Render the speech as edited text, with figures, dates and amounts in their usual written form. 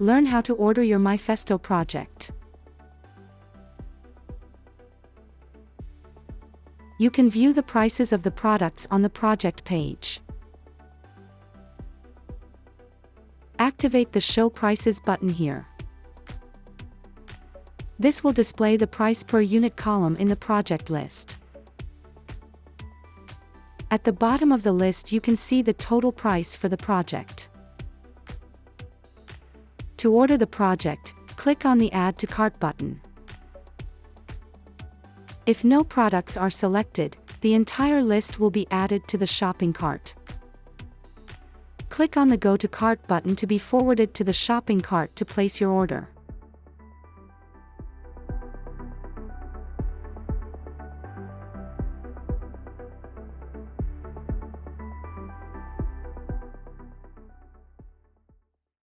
Learn how to order your MyFesto project. You can view the prices of the products on the project page. Activate the Show Prices button here. This will display the price per unit column in the project list. At the bottom of the list you can see the total price for the project. To order the project, click on the Add to Cart button. If no products are selected, the entire list will be added to the shopping cart. Click on the Go to Cart button to be forwarded to the shopping cart to place your order.